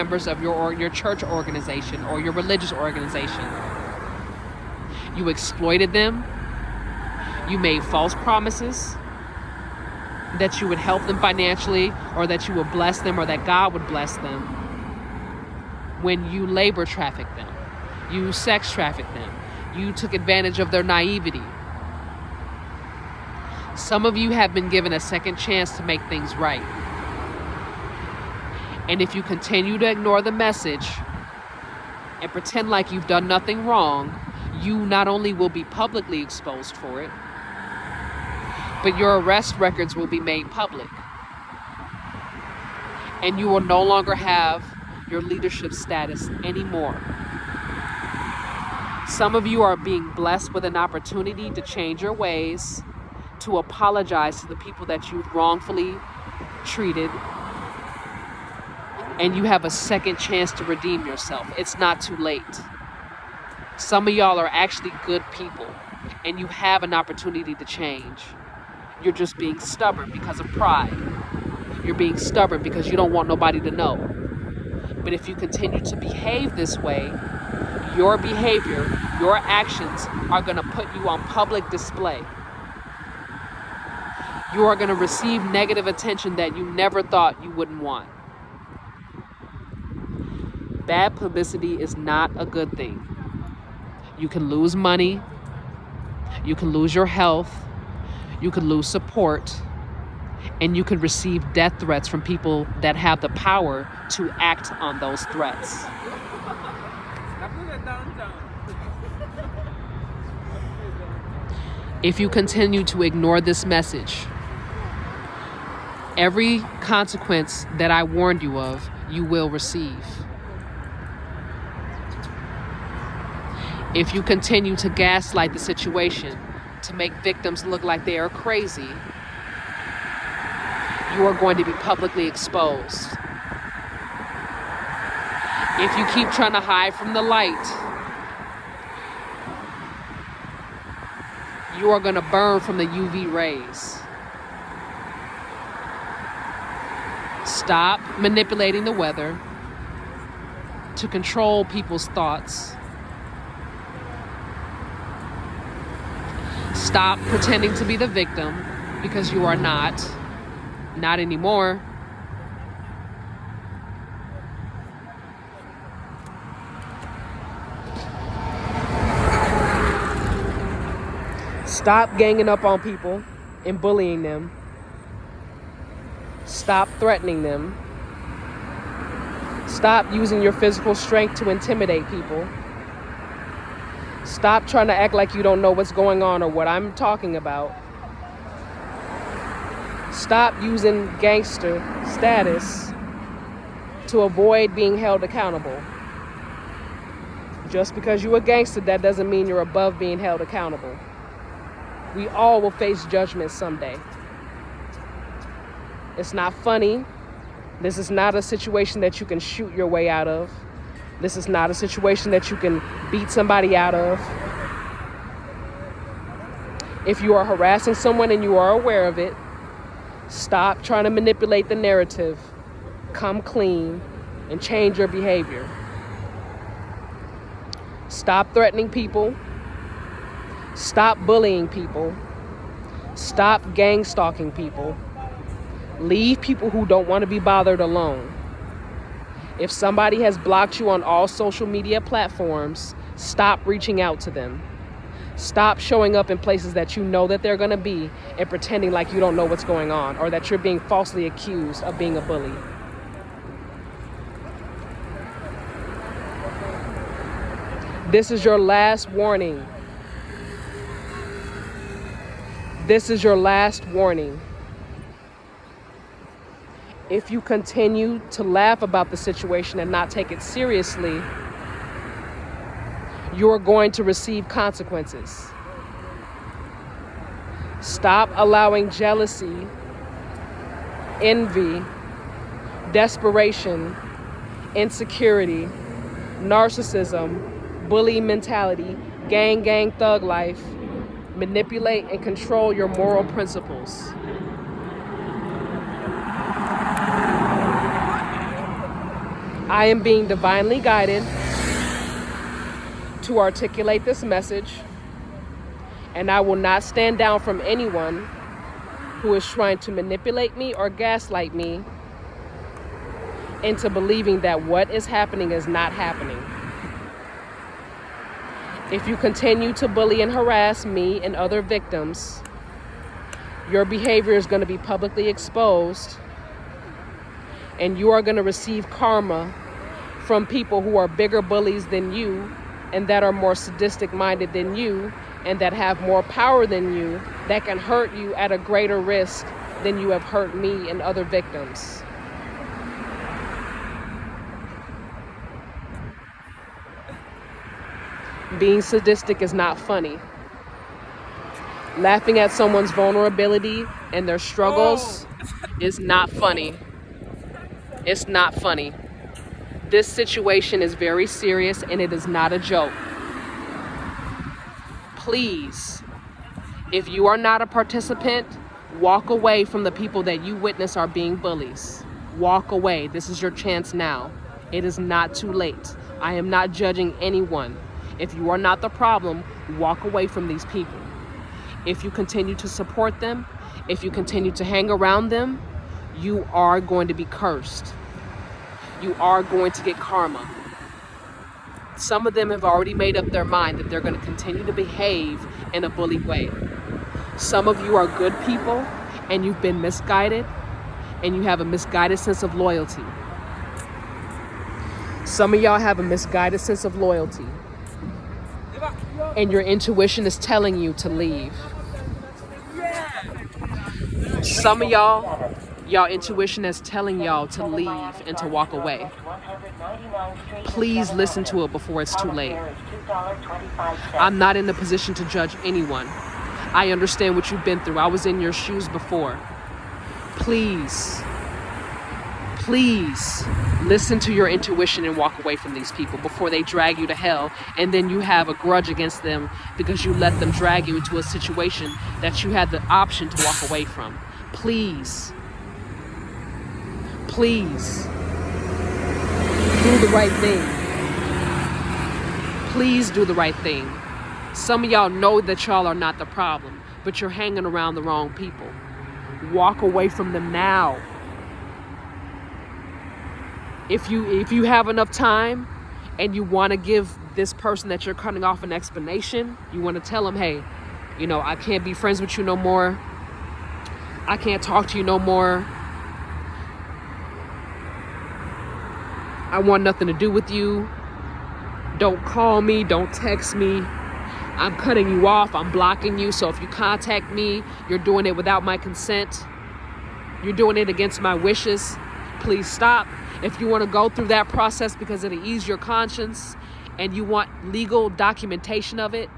members of your church organization or your religious organization. You exploited them. You made false promises that you would help them financially, or that you would bless them, or that God would bless them, when you labor trafficked them. You sex trafficked them. You took advantage of their naivety. Some of you have been given a second chance to make things right. And if you continue to ignore the message and pretend like you've done nothing wrong, you not only will be publicly exposed for it, but your arrest records will be made public. And you will no longer have your leadership status anymore. Some of you are being blessed with an opportunity to change your ways, to apologize to the people that you've wrongfully treated, and you have a second chance to redeem yourself. It's not too late. Some of y'all are actually good people, and you have an opportunity to change. You're just being stubborn because of pride. You're being stubborn because you don't want nobody to know. But if you continue to behave this way, your behavior, your actions are going to put you on public display. You are going to receive negative attention that you never thought you wouldn't want. Bad publicity is not a good thing. You can lose money. You can lose your health. You can lose support. And you can receive death threats from people that have the power to act on those threats. If you continue to ignore this message, every consequence that I warned you of, you will receive. If you continue to gaslight the situation, to make victims look like they are crazy, you are going to be publicly exposed. If you keep trying to hide from the light, you are going to burn from the UV rays. Stop manipulating the weather to control people's thoughts. Stop pretending to be the victim, because you are not anymore. Stop ganging up on people and bullying them. Stop threatening them. Stop using your physical strength to intimidate people. Stop trying to act like you don't know what's going on or what I'm talking about. Stop using gangster status to avoid being held accountable. Just because you're a gangster, that doesn't mean you're above being held accountable. We all will face judgment someday. It's not funny. This is not a situation that you can shoot your way out of. This is not a situation that you can beat somebody out of. If you are harassing someone and you are aware of it, stop trying to manipulate the narrative. Come clean and change your behavior. Stop threatening people. Stop bullying people. Stop gang stalking people. Leave people who don't want to be bothered alone. If somebody has blocked you on all social media platforms, stop reaching out to them. Stop showing up in places that you know that they're going to be and pretending like you don't know what's going on, or that you're being falsely accused of being a bully. This is your last warning. This is your last warning. If you continue to laugh about the situation and not take it seriously, you are going to receive consequences. Stop allowing jealousy, envy, desperation, insecurity, narcissism, bully mentality, gang thug life, manipulate and control your moral principles. I am being divinely guided to articulate this message, and I will not stand down from anyone who is trying to manipulate me or gaslight me into believing that what is happening is not happening. If you continue to bully and harass me and other victims, your behavior is going to be publicly exposed, and you are going to receive karma from people who are bigger bullies than you, and that are more sadistic minded than you, and that have more power than you, that can hurt you at a greater risk than you have hurt me and other victims. Being sadistic is not funny. Laughing at someone's vulnerability and their struggles is not funny. It's not funny. This situation is very serious, and it is not a joke. Please, if you are not a participant, walk away from the people that you witness are being bullies. Walk away. This is your chance now. It is not too late. I am not judging anyone. If you are not the problem, walk away from these people. If you continue to support them, if you continue to hang around them, you are going to be cursed. You are going to get karma. Some of them have already made up their mind that they're going to continue to behave in a bully way. Some of you are good people, and you've been misguided, and you have a misguided sense of loyalty. Some of y'all have a misguided sense of loyalty, and your intuition is telling you to leave. Some of y'all intuition is telling y'all to leave and to walk away. Please listen to it before it's too late. I'm not in the position to judge anyone. I understand what you've been through. I was in your shoes before. Please listen to your intuition and walk away from these people before they drag you to hell, and then you have a grudge against them because you let them drag you into a situation that you had the option to walk away from. Please do the right thing. Please do the right thing. Some of y'all know that y'all are not the problem, but you're hanging around the wrong people. Walk away from them now. If you have enough time and you want to give this person that you're cutting off an explanation, you want to tell them, hey, I can't be friends with you no more. I can't talk to you no more. I want nothing to do with you. Don't call me. Don't text me. I'm cutting you off. I'm blocking you. So if you contact me, you're doing it without my consent. You're doing it against my wishes. Please stop. If you want to go through that process because it'll ease your conscience and you want legal documentation of it,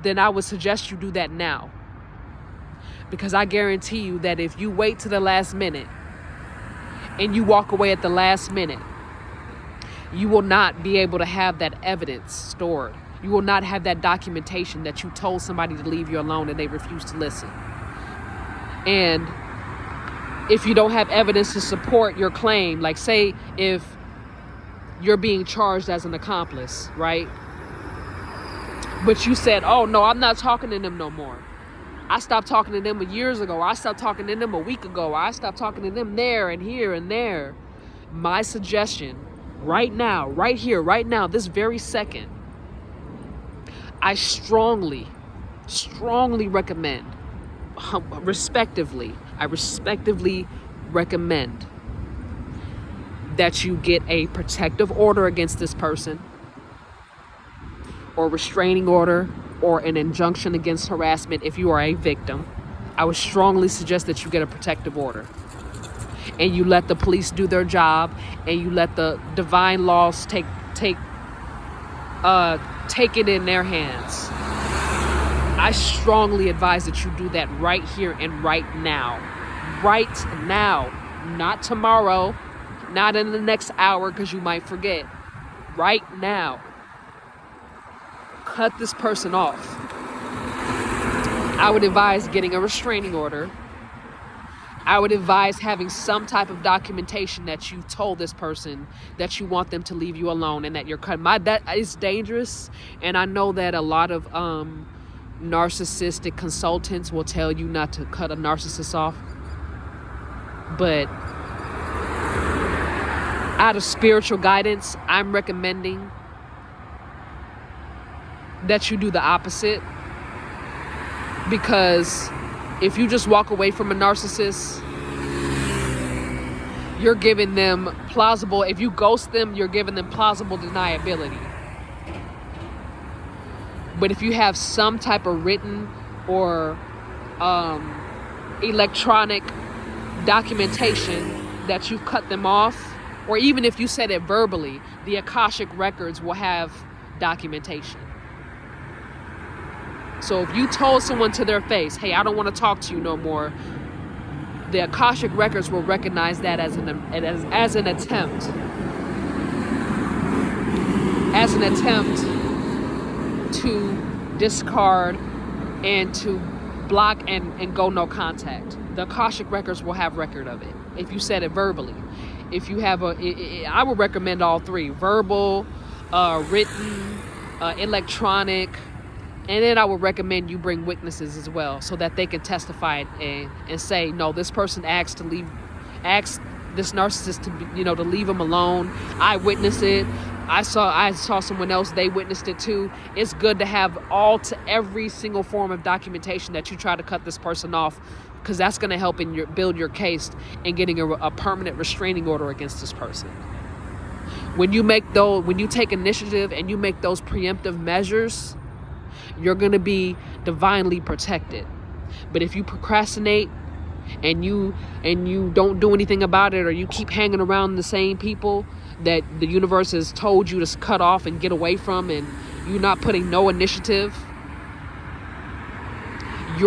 then I would suggest you do that now. Because I guarantee you that if you wait to the last minute and you walk away at the last minute, you will not be able to have that evidence stored. You will not have that documentation that you told somebody to leave you alone and they refused to listen. And if you don't have evidence to support your claim, like say if you're being charged as an accomplice, right? But you said, oh no, I'm not talking to them no more. I stopped talking to them years ago. Or I stopped talking to them a week ago. Or I stopped talking to them there and here and there. My suggestion right now, right here, right now, this very second, I strongly recommend, I respectively recommend that you get a protective order against this person, or restraining order, or an injunction against harassment if you are a victim. I would strongly suggest that you get a protective order. And you let the police do their job, and you let the divine laws take it in their hands. I strongly advise that you do that right here and right now. Right now. Not tomorrow. Not in the next hour because you might forget. Right now. Cut this person off. I would advise getting a restraining order. I would advise having some type of documentation that you've told this person that you want them to leave you alone and that you're cutting. That is dangerous, and I know that a lot of narcissistic consultants will tell you not to cut a narcissist off, but out of spiritual guidance, I'm recommending that you do the opposite, because if you just walk away from a narcissist, you're giving them plausible, if you ghost them, you're giving them plausible deniability. But if you have some type of written or electronic documentation that you've cut them off, or even if you said it verbally, the Akashic records will have documentation. So if you told someone to their face, hey, I don't want to talk to you no more, the Akashic records will recognize that as an attempt to discard and to block and go no contact. The Akashic records will have record of it if you said it verbally. If you have I would recommend all three: verbal, written, electronic. And then I would recommend you bring witnesses as well, so that they can testify and say, no, this person asked this narcissist to leave him alone. I witnessed it. I saw someone else, they witnessed it too. It's good to have every single form of documentation that you try to cut this person off, because that's going to help build your case in getting a permanent restraining order against this person. When you take initiative and you make those preemptive measures, you're going to be divinely protected. But if you procrastinate and you don't do anything about it, or you keep hanging around the same people that the universe has told you to cut off and get away from, and you're not putting no initiative,